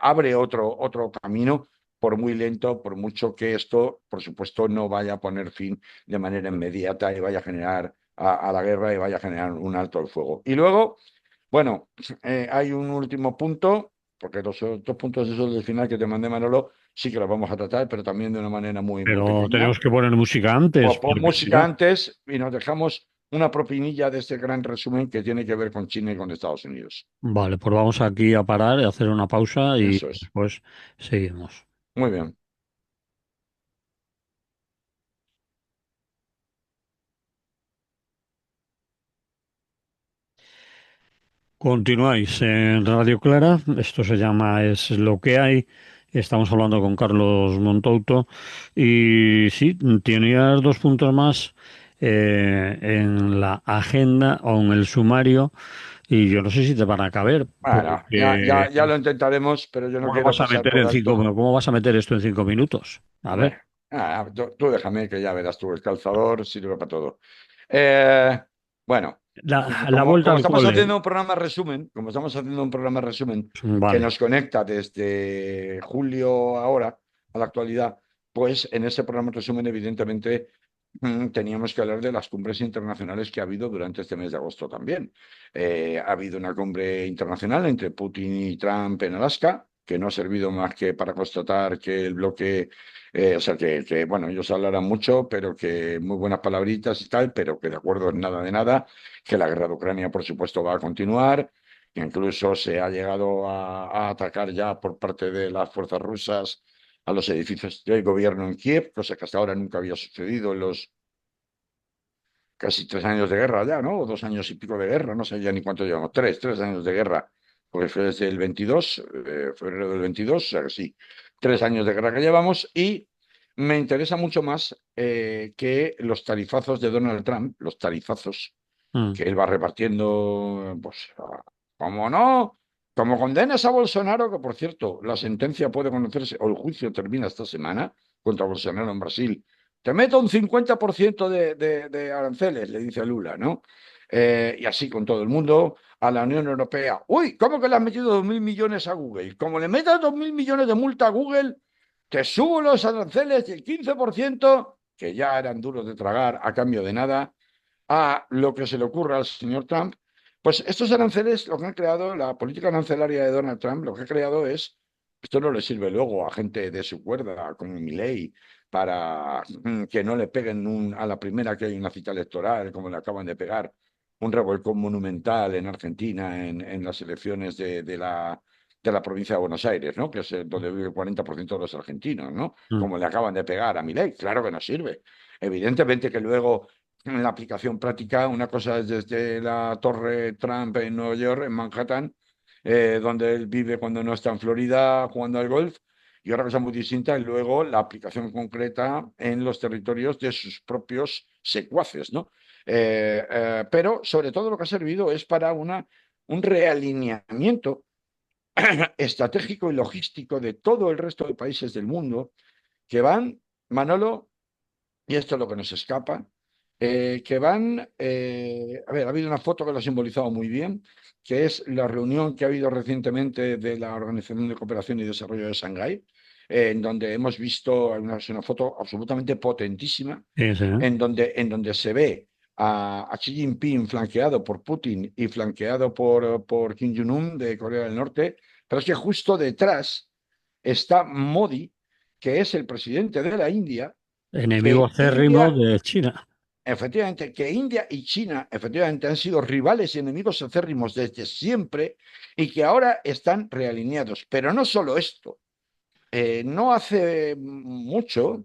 abre otro camino, por muy lento, por mucho que esto, por supuesto, no vaya a poner fin de manera inmediata y vaya a generar a la guerra y vaya a generar un alto el fuego. Y luego, bueno, hay un último punto, porque los otros puntos esos del final que te mandé, Manolo, sí que los vamos a tratar, pero también de una manera muy, muy Pero pequeña. tenemos que poner música antes, Pues pon porque si música no. antes y nos dejamos una propinilla de este gran resumen que tiene que ver con China y con Estados Unidos. Vale, pues vamos aquí a parar y hacer una pausa y Eso es. después seguimos. Muy bien. Continuáis en Radio Clara, esto se llama Es lo que hay. Estamos hablando con Carlos Montouto y sí, tenías dos puntos más en la agenda o en el sumario y yo no sé si te van a caber, Bueno, porque ya lo intentaremos, pero yo no ¿cómo lo quiero vas a pasar meter por en alto. cómo vas a meter esto en 5 minutos? A ver, Bueno, tú déjame que ya verás tú, el calzador sirve para todo. Eh, bueno, la vuelta como al estamos cole. haciendo un programa resumen, como estamos haciendo un programa resumen que Vale. nos conecta desde julio ahora a la actualidad, pues en ese programa resumen, evidentemente, teníamos que hablar de las cumbres internacionales que ha habido durante este mes de agosto también. Ha habido una cumbre internacional entre Putin y Trump en Alaska, que no ha servido más que para constatar que el bloque, o sea, bueno, ellos hablarán mucho, pero que muy buenas palabritas y tal, pero que de acuerdo en nada de nada, que la guerra de Ucrania, por supuesto, va a continuar, que incluso se ha llegado a atacar ya por parte de las fuerzas rusas a los edificios del gobierno en Kiev, cosa que hasta ahora nunca había sucedido en los casi 3 años de guerra ya, ¿no? O 2 años y pico de guerra, no sé ya ni cuánto llevamos, tres años de guerra, porque fue desde el 22, febrero del 22, o sea que sí, 3 años de guerra que llevamos y me interesa mucho más que los tarifazos de Donald Trump, los tarifazos Mm. que él va repartiendo, pues, como no, como condenas a Bolsonaro, que por cierto, la sentencia puede conocerse, o el juicio termina esta semana contra Bolsonaro en Brasil. Te meto un 50% de aranceles, le dice Lula, ¿no? Y así con todo el mundo, a la Unión Europea. Uy, ¿cómo que le has metido 2.000 millones a Google? Como le metas 2.000 millones de multa a Google, te subo los aranceles del 15%, que ya eran duros de tragar a cambio de nada a lo que se le ocurra al señor Trump, pues estos aranceles, lo que han creado, la política arancelaria de Donald Trump, lo que ha creado es, esto no le sirve luego a gente de su cuerda, como Milei, para que no le peguen a la primera que hay una cita electoral, como le acaban de pegar un revolcón monumental en Argentina en las elecciones de la provincia de Buenos Aires, ¿no? Que es donde vive el 40% de los argentinos, ¿no? Mm. Como le acaban de pegar a Milei. Claro que no sirve. Evidentemente que luego en la aplicación práctica, una cosa es desde la Torre Trump en Nueva York, en Manhattan, donde él vive cuando no está en Florida jugando al golf, y otra cosa muy distinta es luego la aplicación concreta en los territorios de sus propios secuaces, ¿no? Pero sobre todo lo que ha servido es para un realineamiento estratégico y logístico de todo el resto de países del mundo que van, Manolo, y esto es lo que nos escapa, que van, a ver, ha habido una foto que lo ha simbolizado muy bien, que es la reunión que ha habido recientemente de la Organización de Cooperación y Desarrollo de Shanghái, en donde hemos visto es una foto absolutamente potentísima, Sí, sí. en donde se ve a Xi Jinping flanqueado por Putin y flanqueado por Kim Jong-un de Corea del Norte, pero es que justo detrás está Modi, que es el presidente de la India, Enemigo que acérrimo India, de China. efectivamente, que India y China, efectivamente, han sido rivales y enemigos acérrimos desde siempre y que ahora están realineados. Pero no solo esto, no hace mucho,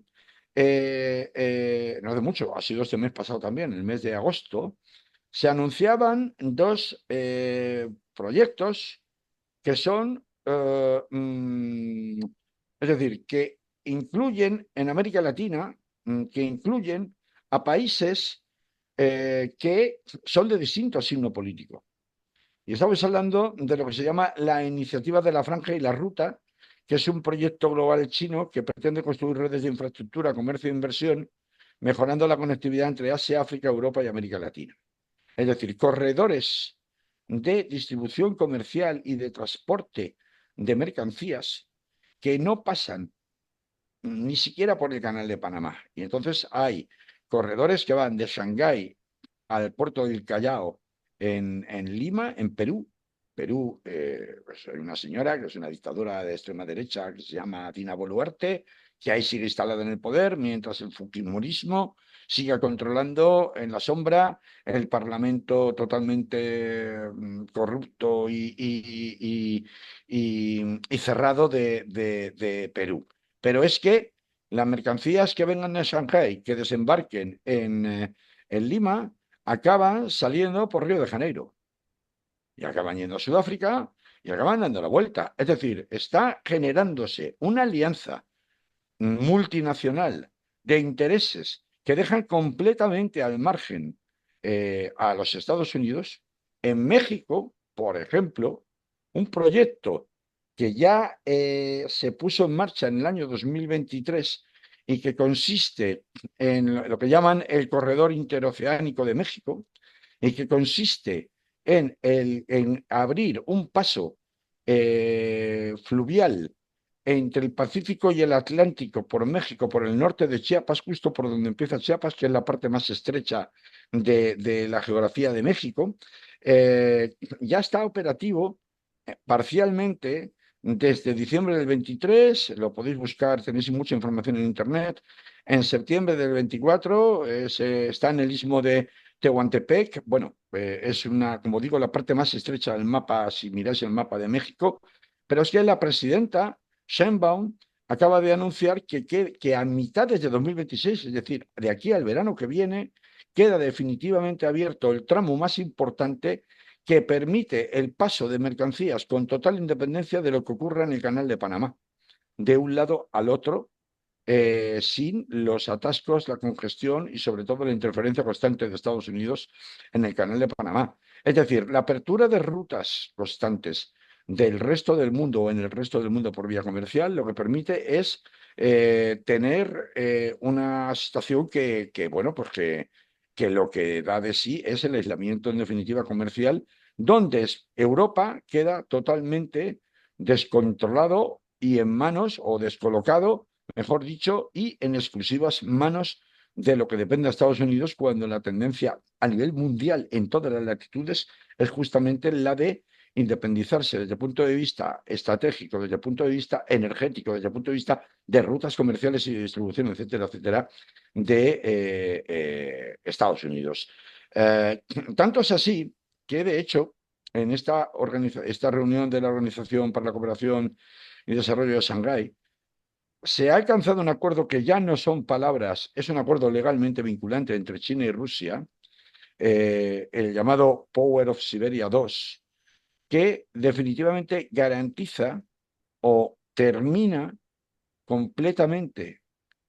no hace mucho, ha sido este mes pasado también, el mes de agosto, se anunciaban dos proyectos que son, es decir, que incluyen en América Latina, que incluyen a países que son de distinto signo político. Y estamos hablando de lo que se llama la Iniciativa de la Franja y la Ruta, que es un proyecto global chino que pretende construir redes de infraestructura, comercio e inversión, mejorando la conectividad entre Asia, África, Europa y América Latina. Es decir, corredores de distribución comercial y de transporte de mercancías que no pasan ni siquiera por el canal de Panamá. Y entonces hay corredores que van de Shanghái al puerto del Callao en Lima, en Perú. Perú, pues hay una señora que es una dictadura de extrema derecha que se llama Dina Boluarte, que ahí sigue instalada en el poder, mientras el fujimorismo sigue controlando en la sombra el Parlamento totalmente corrupto y cerrado de Perú. Pero es que las mercancías que vengan de Shanghái, que desembarquen en Lima, acaban saliendo por Río de Janeiro y acaban yendo a Sudáfrica y acaban dando la vuelta. Es decir, está generándose una alianza multinacional de intereses que dejan completamente al margen a los Estados Unidos. En México, por ejemplo, un proyecto que ya se puso en marcha en el año 2023 y que consiste en lo que llaman el Corredor Interoceánico de México y que consiste en abrir un paso fluvial entre el Pacífico y el Atlántico, por México, por el norte de Chiapas, justo por donde empieza Chiapas, que es la parte más estrecha de la geografía de México, ya está operativo parcialmente desde diciembre del 23, lo podéis buscar, tenéis mucha información en Internet. En septiembre del 24 está en el istmo de Tehuantepec. Bueno, es una, como digo, la parte más estrecha del mapa, si miráis el mapa de México. Pero es que la presidenta Sheinbaum acaba de anunciar que a mitades de 2026, es decir, de aquí al verano que viene, queda definitivamente abierto el tramo más importante que permite el paso de mercancías con total independencia de lo que ocurra en el Canal de Panamá, de un lado al otro, sin los atascos, la congestión y sobre todo la interferencia constante de Estados Unidos en el Canal de Panamá. Es decir, la apertura de rutas constantes del resto del mundo o en el resto del mundo por vía comercial lo que permite es tener una situación bueno, pues que lo que da de sí es el aislamiento en definitiva comercial, donde Europa queda totalmente descontrolado y en manos o descolocado, mejor dicho, y en exclusivas manos de lo que depende de Estados Unidos, cuando la tendencia a nivel mundial en todas las latitudes es justamente la de independizarse desde el punto de vista estratégico, desde el punto de vista energético, desde el punto de vista de rutas comerciales y de distribución, etcétera, etcétera, de Estados Unidos. Eh, Tanto es así que, de hecho, en esta reunión de la Organización para la Cooperación y Desarrollo de Shanghái, se ha alcanzado un acuerdo que ya no son palabras, es un acuerdo legalmente vinculante entre China y Rusia, el llamado Power of Siberia 2, que definitivamente garantiza o termina completamente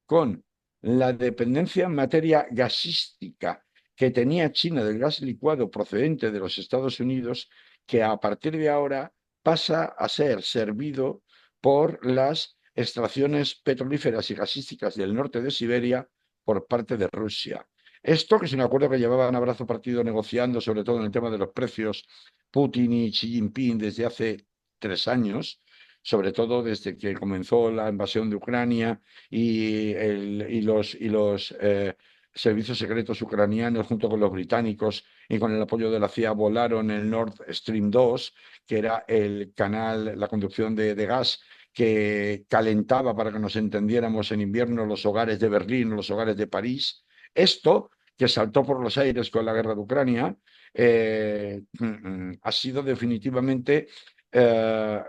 con la dependencia en materia gasística que tenía China del gas licuado procedente de los Estados Unidos, que a partir de ahora pasa a ser servido por las extracciones petrolíferas y gasísticas del norte de Siberia por parte de Rusia. Esto, que es un acuerdo que llevaban a brazo partido negociando, sobre todo en el tema de los precios, Putin y Xi Jinping desde hace 3 años, sobre todo desde que comenzó la invasión de Ucrania y los servicios secretos ucranianos junto con los británicos y con el apoyo de la CIA volaron el Nord Stream 2, que era el canal, la conducción de gas que calentaba, para que nos entendiéramos, en invierno los hogares de Berlín, los hogares de París. Esto, que saltó por los aires con la guerra de Ucrania, ha sido definitivamente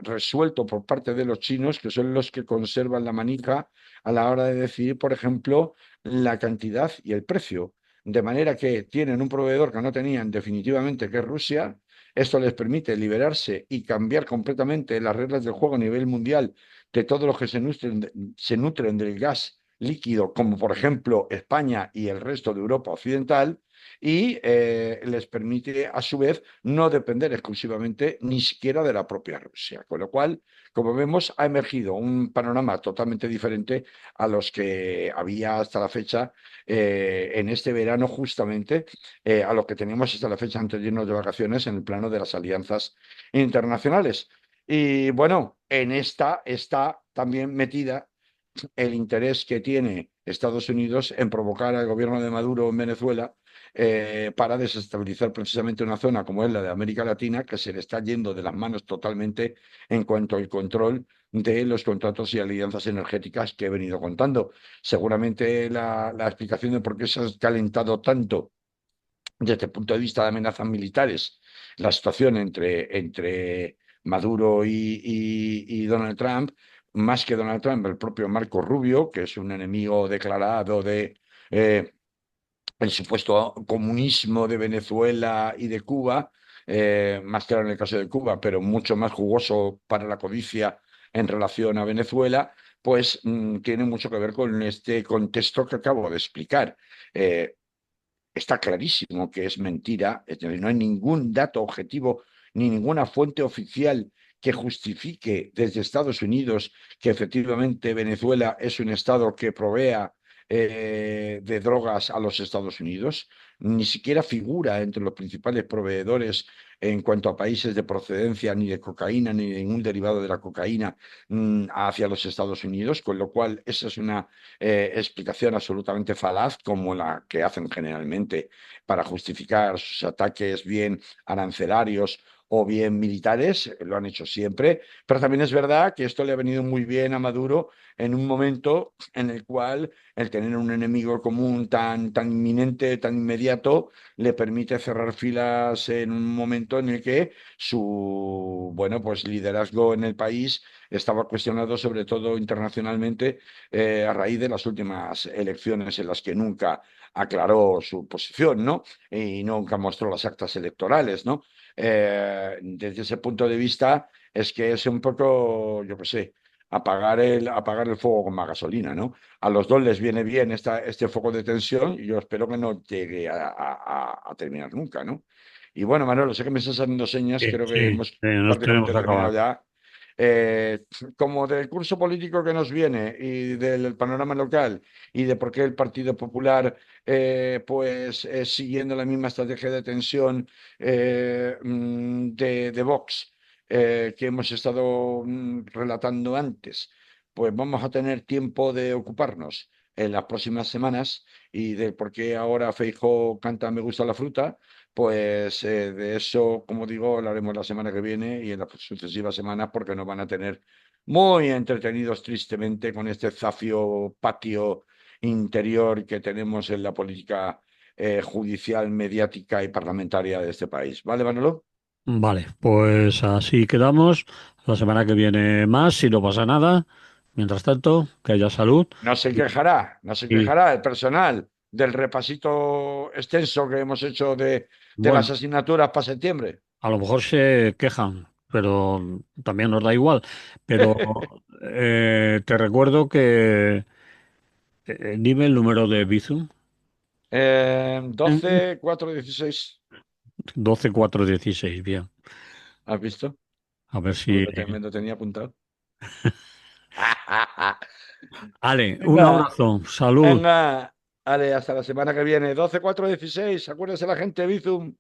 resuelto por parte de los chinos, que son los que conservan la manija a la hora de decidir, por ejemplo, la cantidad y el precio. De manera que tienen un proveedor que no tenían definitivamente, que es Rusia. Esto les permite liberarse y cambiar completamente las reglas del juego a nivel mundial de todos los que se nutren del gas líquido, como por ejemplo España y el resto de Europa Occidental, y les permite a su vez no depender exclusivamente ni siquiera de la propia Rusia. Con lo cual, como vemos, ha emergido un panorama totalmente diferente a los que había hasta la fecha en este verano, justamente a lo que teníamos hasta la fecha antes de irnos de vacaciones en el plano de las alianzas internacionales. Y bueno, en esta está también metida el interés que tiene Estados Unidos en provocar al gobierno de Maduro en Venezuela, para desestabilizar precisamente una zona como es la de América Latina, que se le está yendo de las manos totalmente en cuanto al control de los contratos y alianzas energéticas que he venido contando. Seguramente la explicación de por qué se ha calentado tanto desde el punto de vista de amenazas militares la situación entre Maduro y Donald Trump, más que Donald Trump, el propio Marco Rubio, que es un enemigo declarado de el supuesto comunismo de Venezuela y de Cuba, más claro en el caso de Cuba, pero mucho más jugoso para la codicia en relación a Venezuela, pues tiene mucho que ver con este contexto que acabo de explicar. Eh, Está clarísimo que es mentira, es decir, no hay ningún dato objetivo ni ninguna fuente oficial que justifique desde Estados Unidos que efectivamente Venezuela es un estado que provea de drogas a los Estados Unidos. Ni siquiera figura entre los principales proveedores en cuanto a países de procedencia, ni de cocaína, ni de ningún derivado de la cocaína hacia los Estados Unidos, con lo cual esa es una explicación absolutamente falaz, como la que hacen generalmente para justificar sus ataques bien arancelarios o bien militares, lo han hecho siempre, pero también es verdad que esto le ha venido muy bien a Maduro en un momento en el cual el tener un enemigo común tan inminente, tan inmediato, le permite cerrar filas en un momento en el que su, bueno, pues liderazgo en el país estaba cuestionado sobre todo internacionalmente a raíz de las últimas elecciones en las que nunca aclaró su posición, ¿no? Y nunca mostró las actas electorales, ¿no? Desde ese punto de vista es que es un poco, yo qué sé, apagar el fuego con más gasolina, ¿no? A los dos les viene bien este foco de tensión y yo espero que no llegue a terminar nunca, ¿no? Y bueno, Manolo, sé que me estás haciendo señas, Sí, creo que sí, hemos nos tenemos prácticamente que terminado acabar. ya. Eh, Como del curso político que nos viene y del panorama local y de por qué el Partido Popular pues siguiendo la misma estrategia de tensión de Vox que hemos estado relatando antes, pues vamos a tener tiempo de ocuparnos en las próximas semanas y de por qué ahora Feijóo canta Me gusta la fruta, pues de eso, como digo, hablaremos la semana que viene y en las sucesivas semanas porque nos van a tener muy entretenidos tristemente con este zafio patio interior que tenemos en la política judicial, mediática y parlamentaria de este país. ¿Vale, Manolo? Vale, pues así quedamos. La semana que viene más, si no pasa nada. Mientras tanto, que haya salud. Y, No se y, quejará el personal del repasito extenso que hemos hecho de las bueno, asignaturas para septiembre. a lo mejor se quejan, pero también nos da igual. Pero te recuerdo que dime el número de Bizum. 12, 4, 16. 12416, bien. ¿Has visto? A ver Me si... me lo tenía apuntado. Ale, un Venga, abrazo, salud. venga. Ale, hasta la semana que viene. 12, 4, 16. Acuérdese la gente, Bizum.